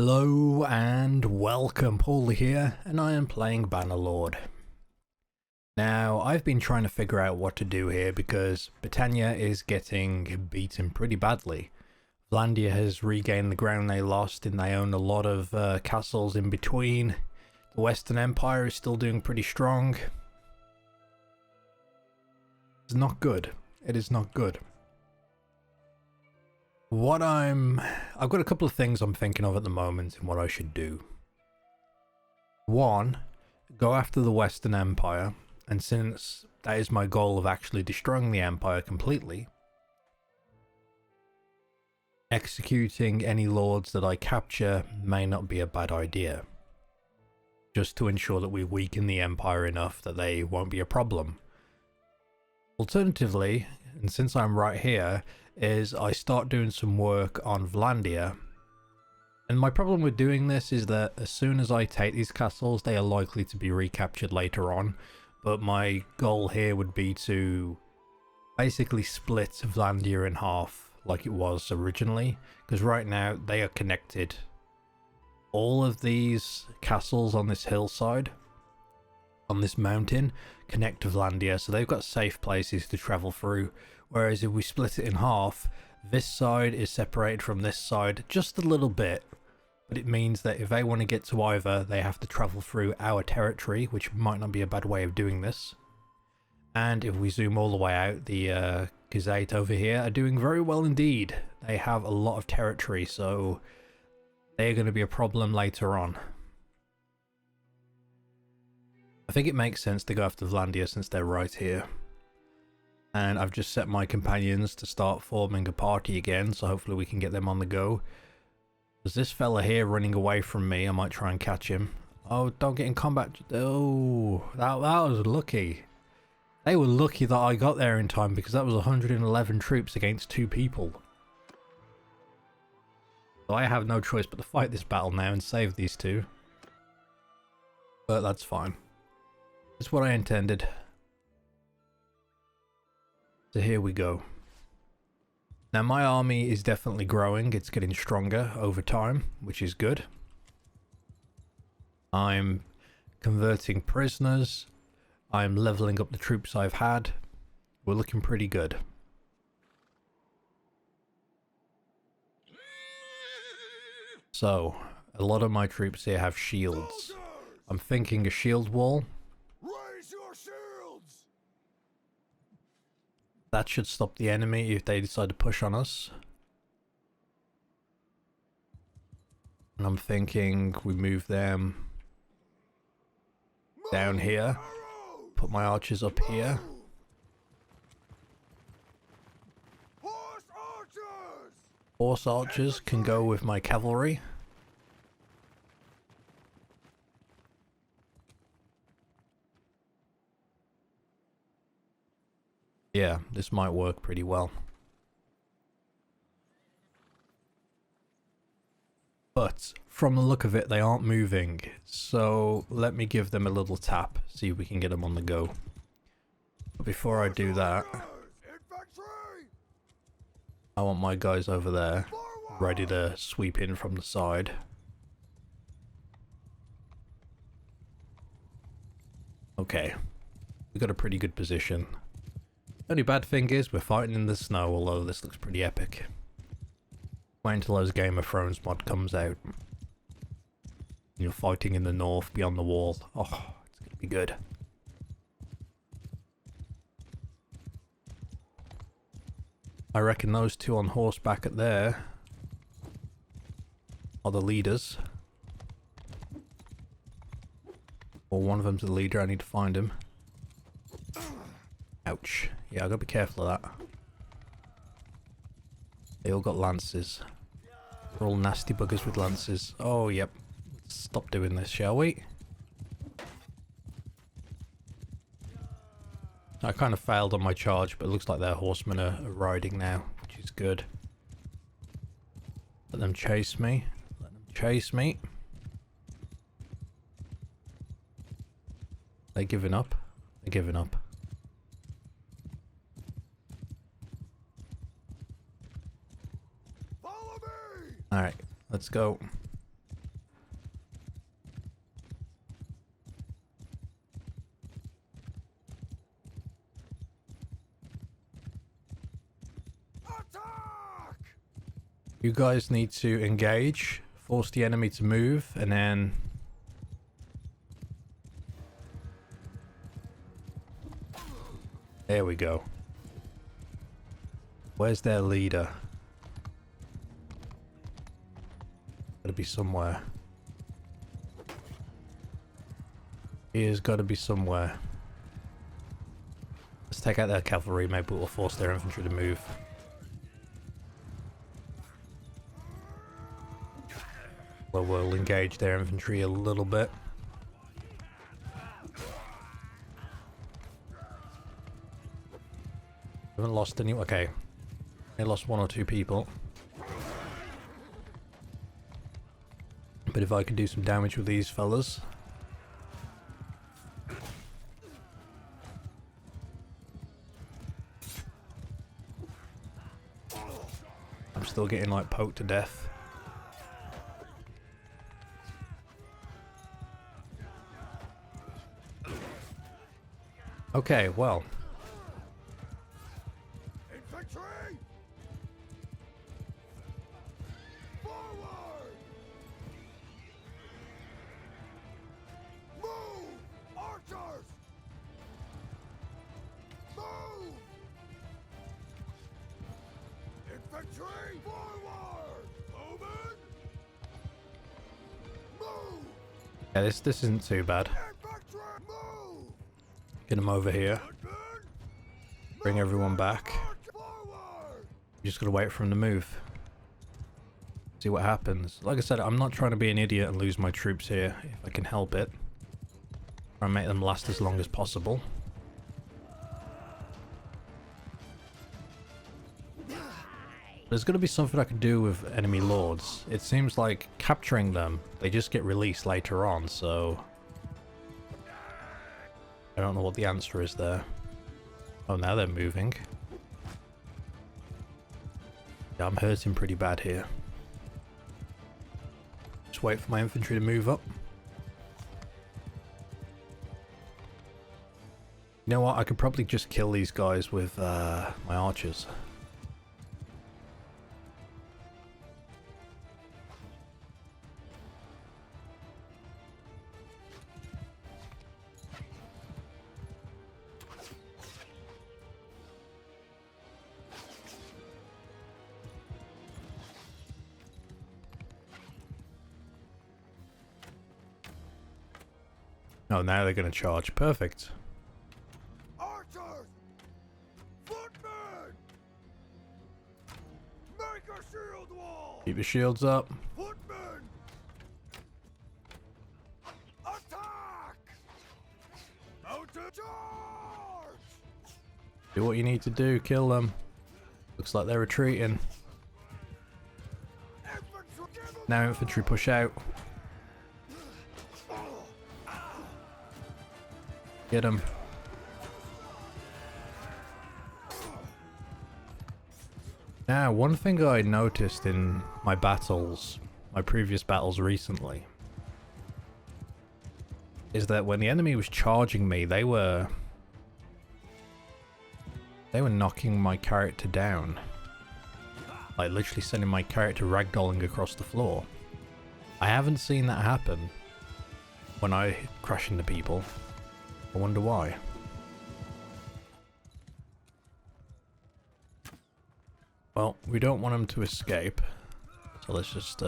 Hello and welcome, Pauleh here, and I am playing Bannerlord. Now, I've been trying to figure out what to do here because Britannia is getting beaten pretty badly. Vlandia has regained the ground they lost and they own a lot of castles in between. The Western Empire is still doing pretty strong. It's not good. It is not good. I've got a couple of things I'm thinking of at the moment and what I should do. One, go after the Western Empire, and since that is my goal of actually destroying the Empire completely, executing any lords that I capture may not be a bad idea. Just to ensure that we weaken the Empire enough that they won't be a problem. Alternatively, and since I'm right here, is I start doing some work on Vlandia. And my problem with doing this is that as soon as I take these castles, they are likely to be recaptured later on. But my goal here would be to basically split Vlandia in half like it was originally. Because right now they are connected. All of these castles on this hillside, on this mountain, connect to Vlandia. So they've got safe places to travel through. Whereas if we split it in half, this side is separated from this side just a little bit. But it means that if they want to get to either, they have to travel through our territory, which might not be a bad way of doing this. And if we zoom all the way out, the E68 over here are doing very well indeed. They have a lot of territory, so they're going to be a problem later on. I think it makes sense to go after Vlandia since they're right here. And I've just set my companions to start forming a party again, so hopefully we can get them on the go. There's this fella here running away from me. I might try and catch him. Oh, don't get in combat. Oh, that was lucky. They were lucky that I got there in time because that was 111 troops against 2 people. So I have no choice but to fight this battle now and save these 2. But that's fine. That's what I intended. So here we go. Now my army is definitely growing. It's getting stronger over time, which is good. I'm converting prisoners. I'm leveling up the troops I've had. We're looking pretty good. So, a lot of my troops here have shields. I'm thinking a shield wall. That should stop the enemy if they decide to push on us. And I'm thinking we move them down here. Put my archers up here. Horse archers can go with my cavalry. Yeah, this might work pretty well. But from the look of it, they aren't moving. So let me give them a little tap, see if we can get them on the go. But before I do that, I want my guys over there ready to sweep in from the side. Okay, we got a pretty good position. Only bad thing is we're fighting in the snow, although this looks pretty epic. Wait until those Game of Thrones mod comes out. You're fighting in the north beyond the wall. Oh, it's gonna be good. I reckon those 2 on horseback at there are the leaders. Or one of them's the leader, I need to find him. Ouch. Yeah, I gotta be careful of that. They all got lances. They're all nasty buggers with lances. Oh, yep. Let's stop doing this, shall we? I kind of failed on my charge, but it looks like their horsemen are riding now, which is good. Let them chase me. Let them chase me. They're giving up. They're giving up. Alright, let's go. You guys need to engage, force the enemy to move, and then... There we go. Where's their leader? Gotta be somewhere. He has got to be somewhere. Let's take out their cavalry, maybe we'll force their infantry to move. Well, we'll engage their infantry a little bit. Haven't lost any. Okay, they lost 1 or 2 people. But if I could do some damage with these fellas. I'm still getting like poked to death. Okay, well. Infantry! Forward! Move! Archers! Move! Infantry! Forward! Moving! Move! Yeah, this isn't too bad. Infantry! Move! Get them over here. Bring everyone back. Forward! You just gotta wait for them to move. See what happens. Like I said, I'm not trying to be an idiot and lose my troops here, if I can help it. Try and make them last as long as possible. There's gonna be something I can do with enemy lords. It seems like capturing them, they just get released later on, so... I don't know what the answer is there. Oh, now they're moving. Yeah, I'm hurting pretty bad here. Just wait for my infantry to move up. You know what? I could probably just kill these guys with my archers. Oh, now they're going to charge. Perfect. Archers! Footmen! Make a shield wall! Keep your shields up. Footmen! Attack! Out to charge! Do what you need to do. Kill them. Looks like they're retreating. Infantry, give 'em Now infantry push out. Get them. Now, one thing I noticed in my battles, my previous battles recently, is that when the enemy was charging me, they were knocking my character down. Like literally sending my character ragdolling across the floor. I haven't seen that happen when I crash into people. I wonder why. Well, we don't want them to escape, so let's just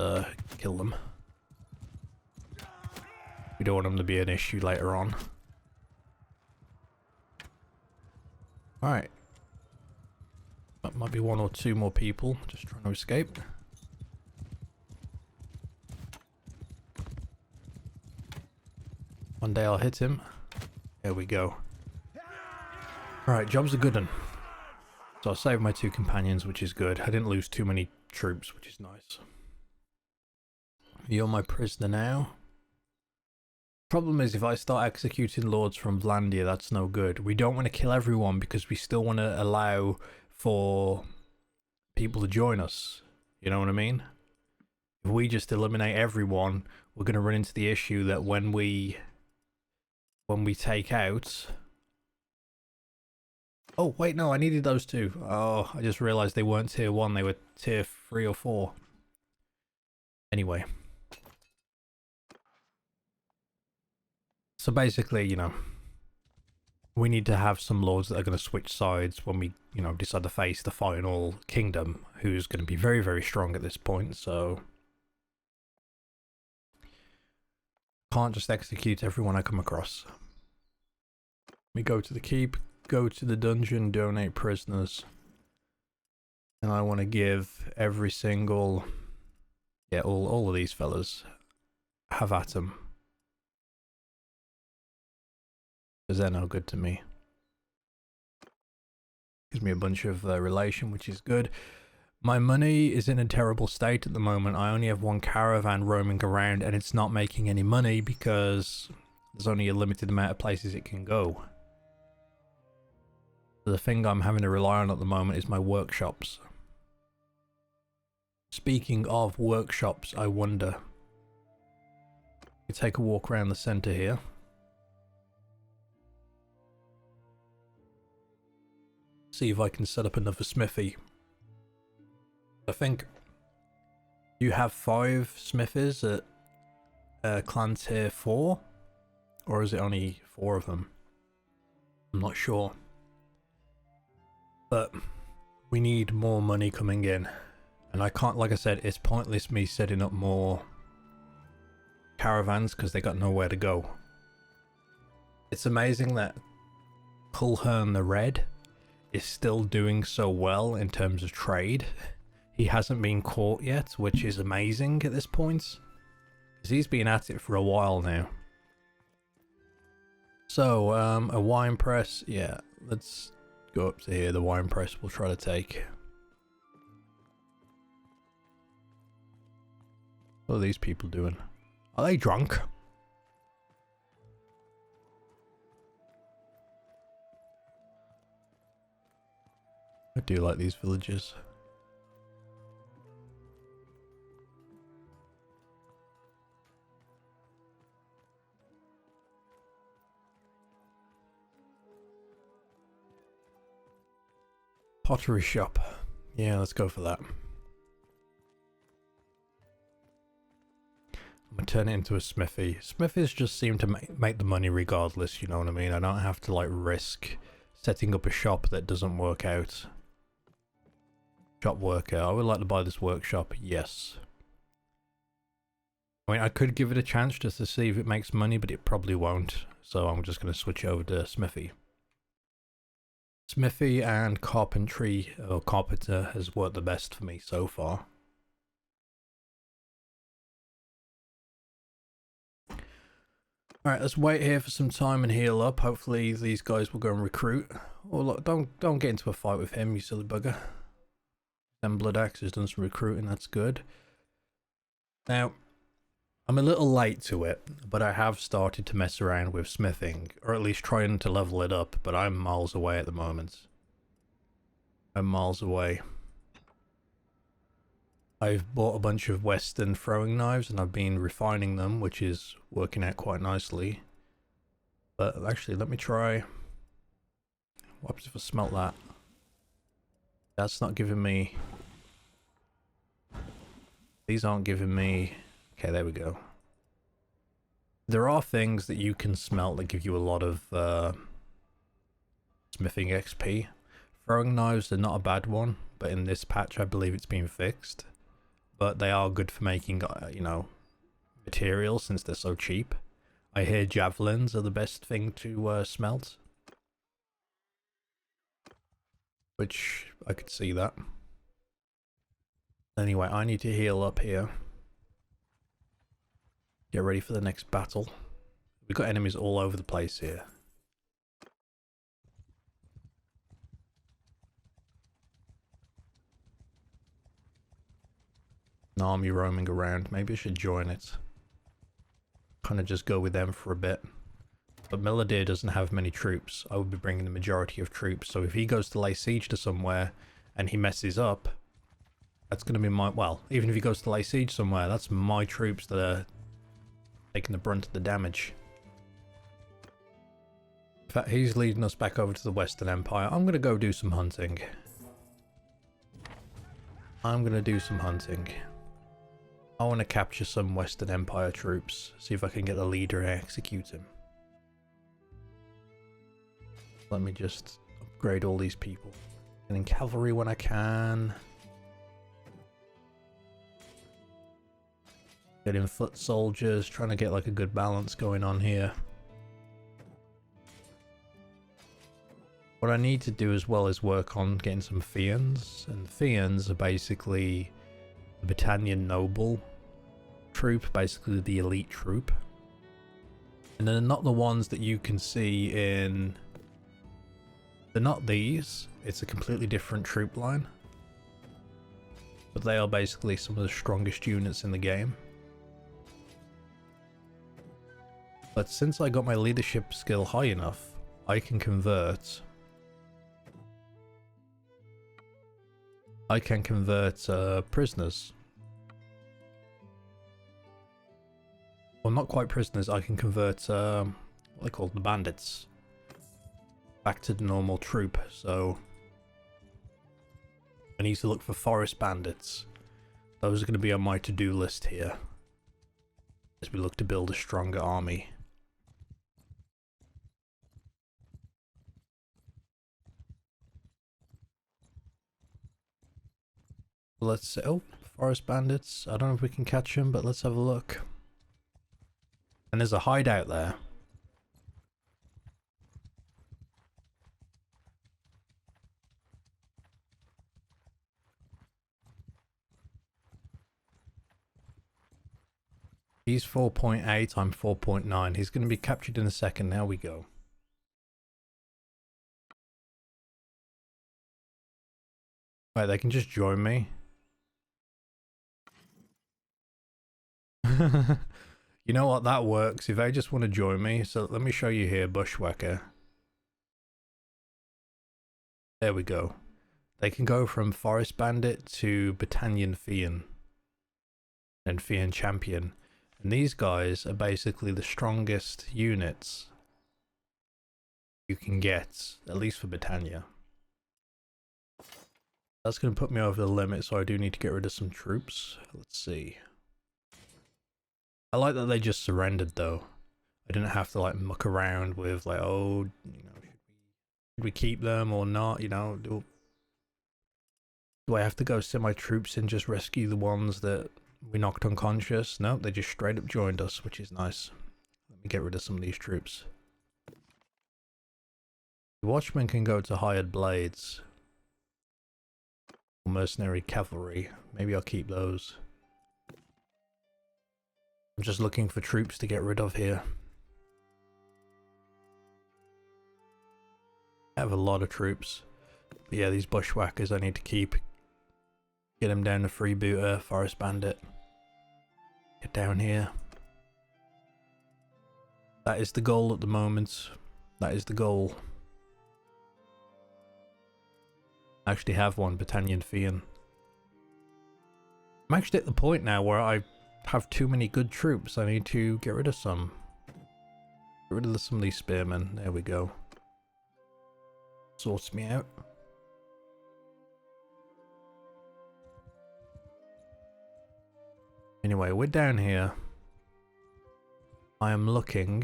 kill them. We don't want them to be an issue later on. Alright. That might be 1 or 2 more people just trying to escape. One day I'll hit him. There we go. Alright, job's a good one. So I saved my 2 companions, which is good. I didn't lose too many troops, which is nice. You're my prisoner now. Problem is, if I start executing lords from Vlandia, that's no good. We don't want to kill everyone because we still want to allow for people to join us. You know what I mean? If we just eliminate everyone, we're going to run into the issue that when we take out... Oh, wait, no, I needed those 2. Oh, I just realized they weren't tier 1, they were tier 3 or 4. Anyway. So basically, you know, we need to have some lords that are going to switch sides when we, you know, decide to face the final kingdom, who's going to be very, very strong at this point, so... Can't just execute everyone I come across. We go to the keep, go to the dungeon, donate prisoners. And I want to give every single... Yeah, all of these fellas have at 'em. Because they're no good to me. Gives me a bunch of relation, which is good. My money is in a terrible state at the moment. I only have one caravan roaming around and it's not making any money because there's only a limited amount of places it can go. The thing I'm having to rely on at the moment is my workshops. Speaking of workshops, I wonder... We take a walk around the center here. See if I can set up another smithy. I think you have 5 smithies at clan tier 4, or is it only 4 of them? I'm not sure. But we need more money coming in, and I can't, like I said, it's pointless me setting up more caravans because they got nowhere to go. It's amazing that Kulhern the Red is still doing so well in terms of trade. He hasn't been caught yet, which is amazing at this point, because he's been at it for a while now. So, a wine press, yeah, let's go up to here. The wine press we'll try to take. What are these people doing? Are they drunk? I do like these villagers. Pottery shop. Yeah, let's go for that. I'm gonna turn it into a smithy. Smithies just seem to make the money regardless, you know what I mean? I don't have to like risk setting up a shop that doesn't work out. Shop worker. I would like to buy this workshop, yes. I mean, I could give it a chance just to see if it makes money, but it probably won't. So I'm just going to switch over to smithy. Smithy and carpentry, or carpenter, has worked the best for me so far. Alright, let's wait here for some time and heal up. Hopefully these guys will go and recruit. Oh look, don't get into a fight with him, you silly bugger. Then Blood Axe has done some recruiting, that's good. Now, I'm a little late to it, but I have started to mess around with smithing, or at least trying to level it up, but I'm miles away at the moment. I'm miles away. I've bought a bunch of Western throwing knives and I've been refining them, which is working out quite nicely. But actually, let me try... What happens if I smelt that? That's not giving me... These aren't giving me... Okay, there we go. There are things that you can smelt that give you a lot of smithing XP. Throwing knives are not a bad one, but in this patch I believe it's been fixed. But they are good for making, you know, materials since they're so cheap. I hear javelins are the best thing to smelt. Which, I could see that. Anyway, I need to heal up here. Get ready for the next battle. We've got enemies all over the place here. An army roaming around. Maybe I should join it. Kind of just go with them for a bit. But Milladir doesn't have many troops. I would be bringing the majority of troops. So if he goes to lay siege to somewhere and he messes up, that's going to be my... Well, even if he goes to lay siege somewhere, that's my troops that are taking the brunt of the damage. In fact, he's leading us back over to the Western Empire. I'm going to go do some hunting. I want to capture some Western Empire troops. See if I can get the leader and execute him. Let me just upgrade all these people. Getting cavalry when I can. Getting foot soldiers, trying to get like a good balance going on here. What I need to do as well is work on getting some Fians, and Fians are basically the Britannian noble troop, basically the elite troop. And they're not the ones that you can see in... They're not these, it's a completely different troop line. But they are basically some of the strongest units in the game. But since I got my leadership skill high enough, I can convert prisoners. Well, not quite prisoners, I can convert what they call the bandits back to the normal troop. So I need to look for forest bandits. Those are going to be on my to-do list here as we look to build a stronger army. Let's say, oh, forest bandits. I don't know if we can catch them, but let's have a look. And there's a hideout there. He's 4.8, I'm 4.9. He's going to be captured in a second. Now we go. Right, they can just join me. You know what, that works if they just want to join me. So let me show you here, Bushwhacker. There we go. They can go from Forest Bandit to Battalion Fian and Fian Champion. And these guys are basically the strongest units you can get, at least for Britannia. That's going to put me over the limit, so I do need to get rid of some troops. Let's see. I like that they just surrendered though. I didn't have to like muck around with like, oh, you know, should we keep them or not? You know, do I have to go send my troops and just rescue the ones that we knocked unconscious? No, they just straight up joined us, which is nice. Let me get rid of some of these troops. The Watchmen can go to hired blades. Mercenary cavalry. Maybe I'll keep those. I'm just looking for troops to get rid of here. I have a lot of troops. But yeah, these bushwhackers I need to keep. Get them down to freebooter, forest bandit. Get down here. That is the goal at the moment. That is the goal. I actually have one, Battalion Fian. I'm actually at the point now where I have too many good troops. I need to get rid of some. Get rid of some of these spearmen. There we go. Sorts me out. Anyway, we're down here. I am looking.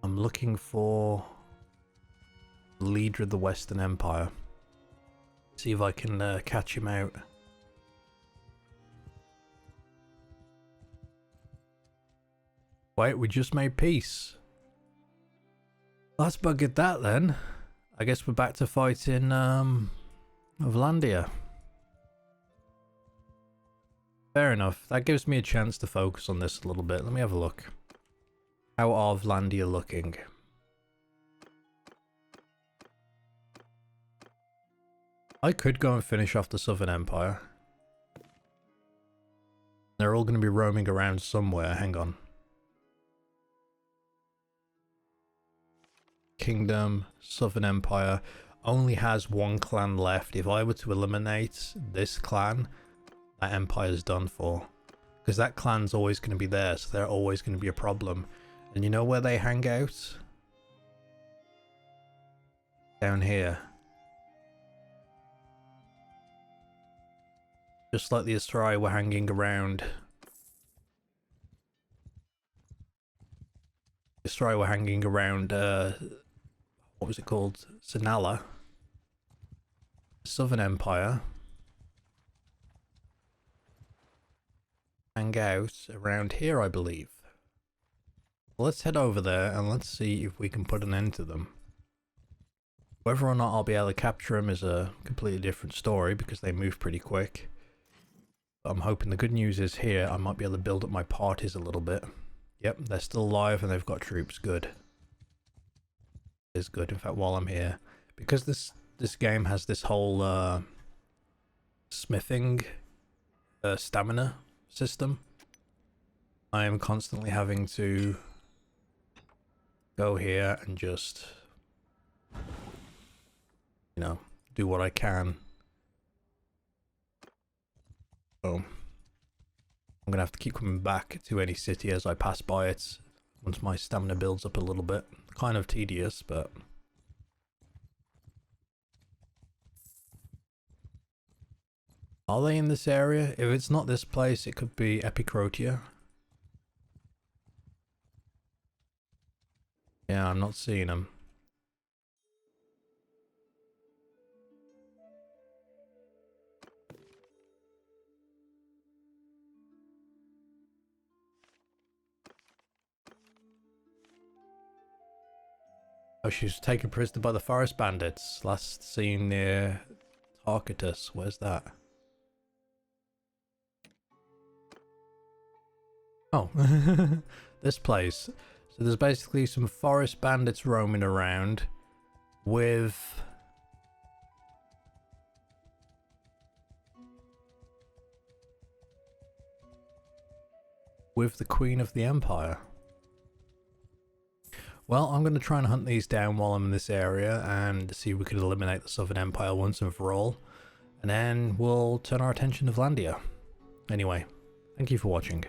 I'm looking for the leader of the Western Empire. See if I can catch him out. Wait, we just made peace. Let's buggered that then. I guess we're back to fighting Vlandia. Fair enough. That gives me a chance to focus on this a little bit. Let me have a look. How are Vlandia looking? I could go and finish off the Southern Empire. They're all going to be roaming around somewhere. Hang on. Kingdom, Southern Empire only has one clan left. If I were to eliminate this clan, that empire's done for. Because that clan's always going to be there, so they're always going to be a problem. And you know where they hang out? Down here. Just like the Asrai were hanging around. Asrai were hanging around, what was it called? Sinala. Southern Empire. Hang out around here, I believe. Let's head over there and let's see if we can put an end to them. Whether or not I'll be able to capture them is a completely different story because they move pretty quick. But I'm hoping the good news is here I might be able to build up my parties a little bit. Yep, they're still alive and they've got troops. Good. Is good. In fact, while I'm here, because this game has this whole smithing stamina system, I am constantly having to go here and just, you know, do what I can. So I'm gonna have to keep coming back to any city as I pass by it once my stamina builds up a little bit. Kind of tedious, but are they in this area? If it's not this place, it could be Epicrotia. Yeah, I'm not seeing them. Oh, she was taken prisoner by the forest bandits. Last seen near Tarkatus. Where's that? Oh, this place. So there's basically some forest bandits roaming around with the Queen of the Empire. Well, I'm going to try and hunt these down while I'm in this area and see if we can eliminate the Southern Empire once and for all. And then we'll turn our attention to Vlandia. Anyway, thank you for watching.